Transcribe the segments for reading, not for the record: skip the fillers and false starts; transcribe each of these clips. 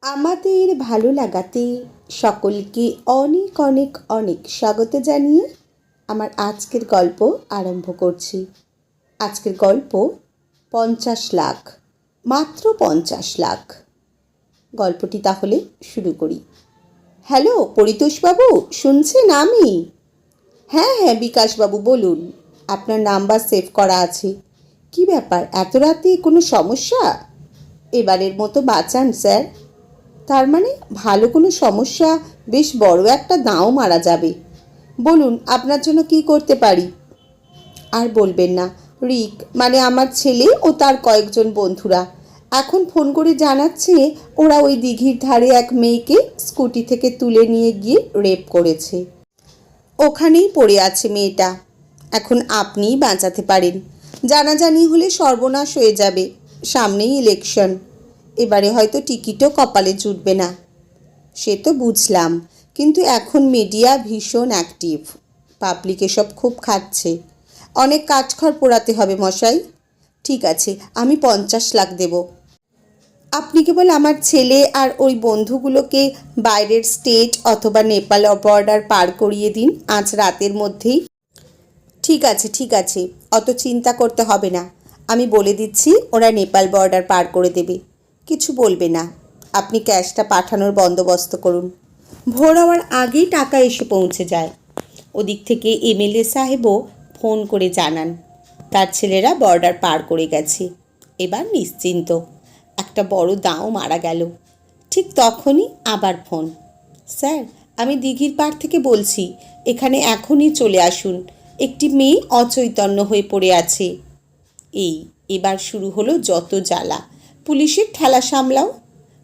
আমাদের ভালো লাগাতে সকলকে অনেক অনেক অনেক স্বাগত জানিয়ে আমার আজকের গল্প আরম্ভ করছি। আজকের গল্প 50 লাখ, মাত্র 50 লাখ। গল্পটি তাহলে শুরু করি। হ্যালো পরিতোষবাবু, শুনছেন? আমি হ্যাঁ হ্যাঁ বিকাশবাবু বলুন, আপনার নাম্বার সেভ করা আছে। কি ব্যাপার, এত রাতে কোনো সমস্যা? এবারের মতো বাঁচান স্যার। তার মানে ভালো কোনো সমস্যা, বেশ বড় একটা দাঁও মারা যাবে। বলুন আপনার জন্য কি করতে পারি। আর বলবেন না, রিক মানে আমার ছেলে ও তার কয়েকজন বন্ধুরা এখন ফোন করে জানাচ্ছে ওরা ওই দিঘির ধারে এক মেয়েকে স্কুটি থেকে তুলে নিয়ে গিয়ে রেপ করেছে। ওখানেই পড়ে আছে মেয়েটা। এখন আপনিই বাঁচাতে পারেন। জানাজানি হলে সর্বনাশ হয়ে যাবে। সামনেই ইলেকশন, এবারে হয়তো টিকিটও কপালে জুটবে না। সে তো বুঝলাম, কিন্তু এখন মিডিয়া ভীষণ অ্যাক্টিভ, পাবলিক এসব খুব খাচ্ছে। অনেক কাঠখড় পোড়াতে হবে মশাই। ঠিক আছে, আমি 50 লাখ দেব। আপনি কেবল আমার ছেলে আর ওই বন্ধুগুলোকে বাইরের স্টেট অথবা নেপাল বর্ডার পার করিয়ে দিন আজ রাতের মধ্যেই। ঠিক আছে ঠিক আছে, অত চিন্তা করতে হবে না। আমি বলে দিচ্ছি ওরা নেপাল বর্ডার পার করে দেবে, কিছু বলবে না। আপনি ক্যাশটা পাঠানোর বন্দোবস্ত করুন। ভোর হওয়ার আগেই টাকা এসে পৌঁছে যায়। ওদিক থেকে এমএলএ সাহেবও ফোন করে জানান তার ছেলেরা বর্ডার পার করে গেছে। এবার নিশ্চিন্ত, একটা বড় দাঁও মারা গেল। ঠিক তখনই আবার ফোন। স্যার, আমি দিঘির পাড় থেকে বলছি, এখানে এখনই চলে আসুন। একটি মেয়ে অচৈতন্য হয়ে পড়ে আছে। এবার শুরু হলো যত জ্বালা। পুলিশের ঠেলা সামলাও।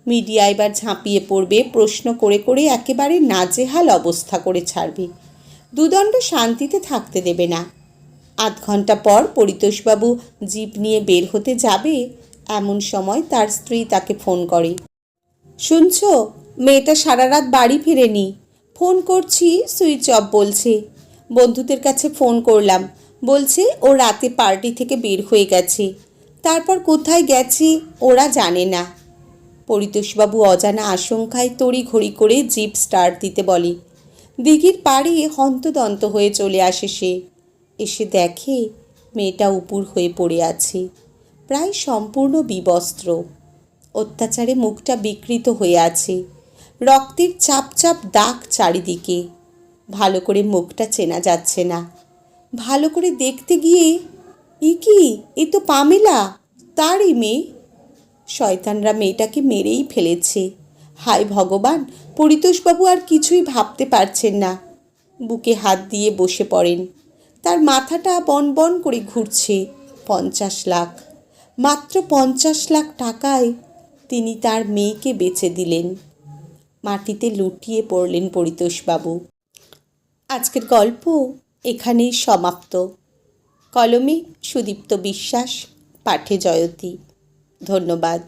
মিডিয়া এবার ঝাঁপিয়ে পড়বে, প্রশ্ন করে করে একেবারে নাজেহাল অবস্থা করে ছাড়বে। দুদণ্ড শান্তিতে থাকতে দেবে না। আধ ঘন্টা পর পরিতোষবাবু জিপ নিয়ে বের হতে যাবে, এমন সময় তার স্ত্রী তাকে ফোন করে। শুনছো, মেয়েটা সারা রাত বাড়ি ফেরেনি। ফোন করছি, সুইচ অফ বলছে। বন্ধুদের কাছে ফোন করলাম, বলছে ও রাতে পার্টি থেকে বের হয়ে গেছে। তারপর কোথায় গেছে ওরা জানে না। পরিতোষবাবু অজানা আশঙ্কায় তড়িঘড়ি করে জিপ স্টার্ট দিতে বলে। দিঘির পাড়ে হন্তদন্ত হয়ে চলে আসে সে। এসে দেখে মেয়েটা উপুর হয়ে পড়ে আছে, প্রায় সম্পূর্ণ বিবস্ত্র। অত্যাচারে মুখটা বিকৃত হয়ে আছে, রক্তের চাপ চাপ দাগ চারিদিকে। ভালো করে মুখটা চেনা যাচ্ছে না। ভালো করে দেখতে গিয়ে কি, এ তো পামেলা, তারই মেয়ে। শয়তানরা মেয়েটাকে মেরেই ফেলেছে। হায় ভগবান! পরিতোষবাবু আর কিছুই ভাবতে পারছেন না। বুকে হাত দিয়ে বসে পড়েন। তার মাথাটা বন বন করে ঘুরছে। 50 লাখ, মাত্র 50 লাখ টাকায় তিনি তার মেয়েকে বেচে দিলেন। মাটিতে লুটিয়ে পড়লেন পরিতোষবাবু। আজকের গল্প এখানেই সমাপ্ত। কলমে সুদীপ্ত বিশ্বাস, পাঠে জয়তী। ধন্যবাদ।